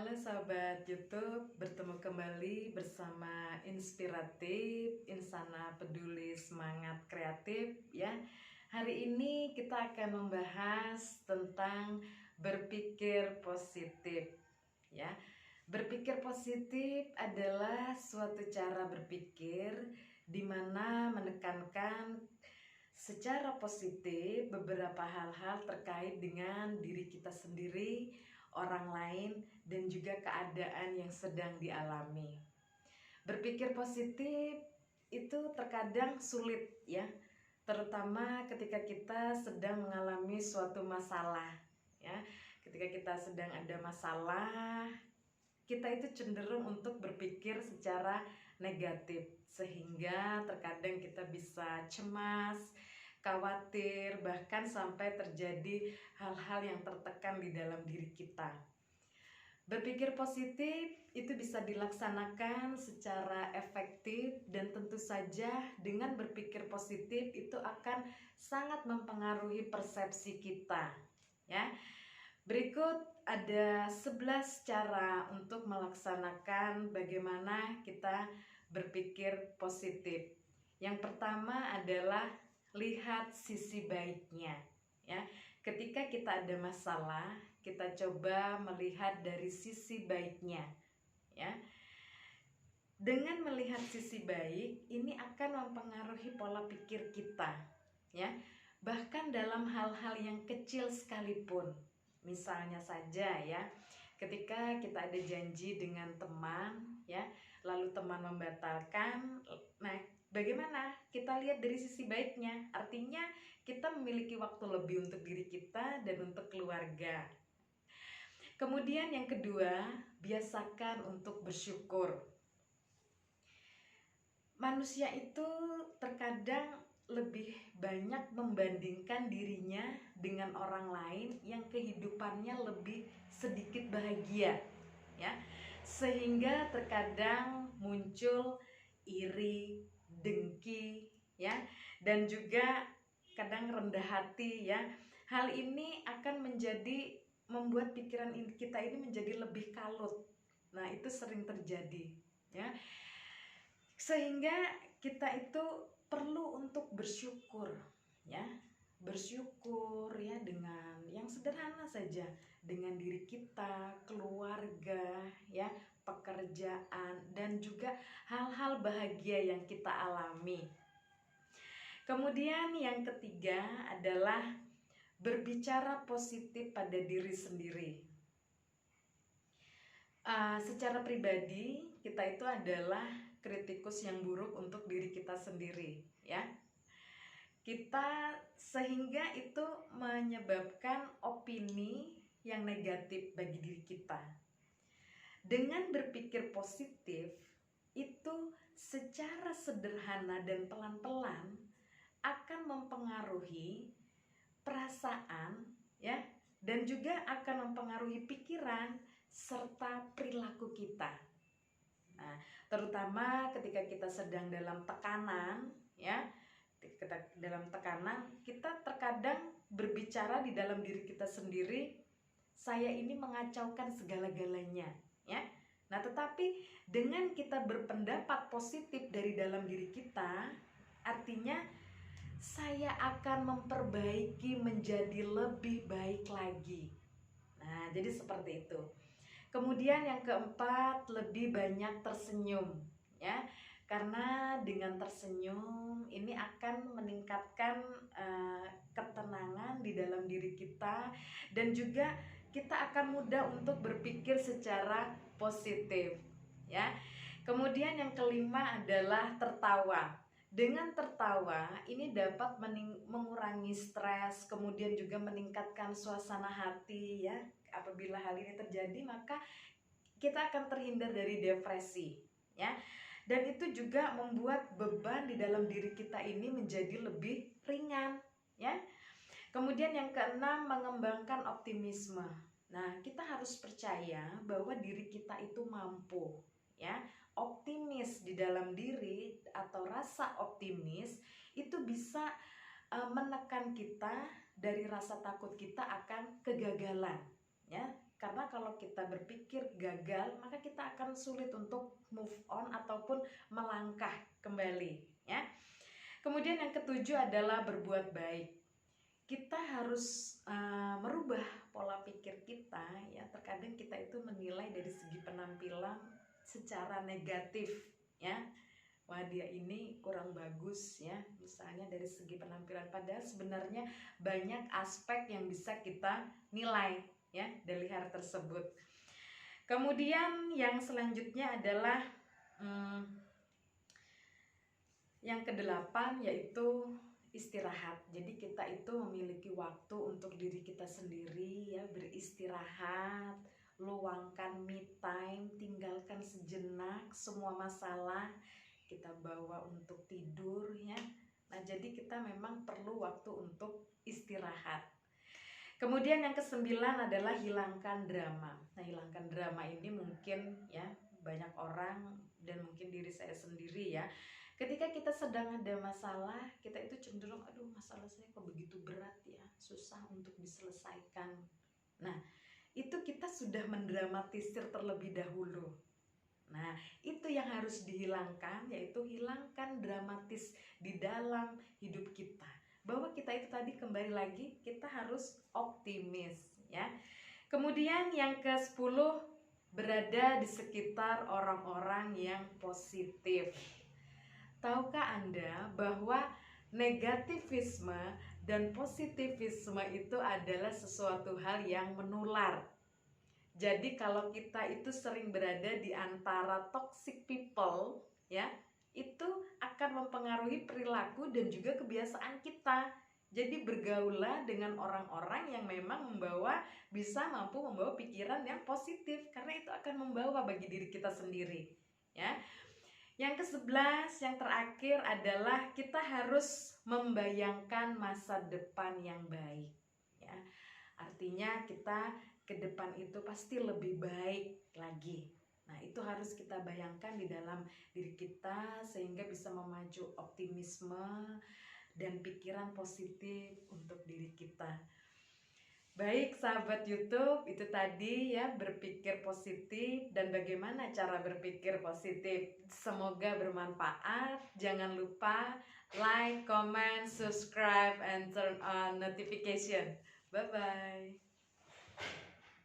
Halo sahabat YouTube, bertemu kembali bersama Inspiratif, Insana Peduli Semangat Kreatif ya. Hari ini kita akan membahas tentang berpikir positif ya. Berpikir positif adalah suatu cara berpikir di mana menekankan secara positif beberapa hal-hal terkait dengan diri kita sendiri, orang lain, dan juga keadaan yang sedang dialami. Berpikir positif itu terkadang sulit ya, terutama ketika kita sedang mengalami suatu masalah ya. Ketika kita sedang ada masalah, kita itu cenderung untuk berpikir secara negatif, sehingga terkadang kita bisa cemas, khawatir, bahkan sampai terjadi hal-hal yang tertekan di dalam diri kita. Berpikir positif itu bisa dilaksanakan secara efektif, dan tentu saja dengan berpikir positif itu akan sangat mempengaruhi persepsi kita ya. Berikut ada 11 cara untuk melaksanakan bagaimana kita berpikir positif. Yang pertama adalah lihat sisi baiknya ya. Ketika kita ada masalah, kita coba melihat dari sisi baiknya ya. Dengan melihat sisi baik, ini akan mempengaruhi pola pikir kita ya. Bahkan dalam hal-hal yang kecil sekalipun. Misalnya saja ya, ketika kita ada janji dengan teman ya, lalu teman membatalkan, nah bagaimana? Kita lihat dari sisi baiknya. Artinya kita memiliki waktu lebih untuk diri kita dan untuk keluarga. Kemudian yang kedua, biasakan untuk bersyukur. Manusia itu terkadang lebih banyak membandingkan dirinya dengan orang lain yang kehidupannya lebih sedikit bahagia ya, sehingga terkadang muncul iri, dengki ya, dan juga kadang rendah hati ya. Hal ini akan membuat pikiran kita ini menjadi lebih kalut. Nah, itu sering terjadi ya. Sehingga kita itu perlu untuk bersyukur ya. Bersyukur ya dengan yang sederhana saja, dengan diri kita, keluarga ya, pekerjaan, dan juga hal-hal bahagia yang kita alami. Kemudian yang ketiga adalah berbicara positif pada diri sendiri. Secara pribadi kita itu adalah kritikus yang buruk untuk diri kita sendiri ya. Kita sehingga itu menyebabkan opini yang negatif bagi diri kita. Dengan berpikir positif itu secara sederhana dan pelan-pelan akan mempengaruhi perasaan ya, dan juga akan mempengaruhi pikiran serta perilaku kita. Nah, terutama ketika kita sedang dalam tekanan ya, kita terkadang berbicara di dalam diri kita sendiri, saya ini mengacaukan segala-galanya ya. Nah, tetapi dengan kita berpendapat positif dari dalam diri kita, artinya saya akan memperbaiki menjadi lebih baik lagi. Nah, jadi seperti itu. Kemudian yang keempat, lebih banyak tersenyum ya. Karena dengan tersenyum ini akan meningkatkan ketenangan di dalam diri kita, dan juga kita akan mudah untuk berpikir secara positif ya. Kemudian yang kelima adalah tertawa. Dengan tertawa ini dapat mengurangi stres, kemudian juga meningkatkan suasana hati ya. Apabila hal ini terjadi, maka kita akan terhindar dari depresi ya. Dan itu juga membuat beban di dalam diri kita ini menjadi lebih ringan ya. Kemudian yang keenam, mengembangkan optimisme. Nah, kita harus percaya bahwa diri kita itu mampu ya. Optimis di dalam diri atau rasa optimis itu bisa menekan kita dari rasa takut kita akan kegagalan ya. Karena kalau kalau kita berpikir gagal, maka kita akan sulit untuk move on ataupun melangkah kembali, ya. Kemudian yang ketujuh adalah berbuat baik. Kita harus merubah pola pikir kita, ya. Terkadang kita itu menilai dari segi penampilan secara negatif, ya. Wah, dia ini kurang bagus, ya, misalnya dari segi penampilan, padahal sebenarnya banyak aspek yang bisa kita nilai, ya, dari hal tersebut. Kemudian yang selanjutnya adalah yang kedelapan, yaitu istirahat. Jadi kita itu memiliki waktu untuk diri kita sendiri, ya, beristirahat, luangkan me time, tinggalkan sejenak semua masalah, kita bawa untuk tidur, ya. Nah, jadi kita memang perlu waktu untuk istirahat. Kemudian yang kesembilan adalah hilangkan drama. Nah, hilangkan drama ini mungkin, ya, banyak orang dan mungkin diri saya sendiri, ya. Ketika kita sedang ada masalah, kita itu cenderung, aduh, masalah saya kok begitu berat, ya, susah untuk diselesaikan. Nah, itu kita sudah mendramatisir terlebih dahulu. Nah, itu yang harus dihilangkan, yaitu hilangkan dramatis di dalam hidup kita. Bahwa kita itu tadi, kembali lagi, kita harus optimis, ya. Kemudian yang ke-10, berada di sekitar orang-orang yang positif. Tahukah Anda bahwa negativisme dan positivisme itu adalah sesuatu hal yang menular. Jadi kalau kita itu sering berada di antara toxic people, ya, itu akan mempengaruhi perilaku dan juga kebiasaan kita. Jadi bergaullah dengan orang-orang yang memang bisa mampu membawa pikiran yang positif, karena itu akan membawa bagi diri kita sendiri, ya. Yang ke-11, yang terakhir adalah kita harus membayangkan masa depan yang baik, ya. Artinya kita ke depan itu pasti lebih baik lagi. Nah, itu harus kita bayangkan di dalam diri kita sehingga bisa memacu optimisme dan pikiran positif untuk diri kita. Baik sahabat YouTube, itu tadi, ya, berpikir positif dan bagaimana cara berpikir positif. Semoga bermanfaat. Jangan lupa like, comment, subscribe, and turn on notification. Bye-bye.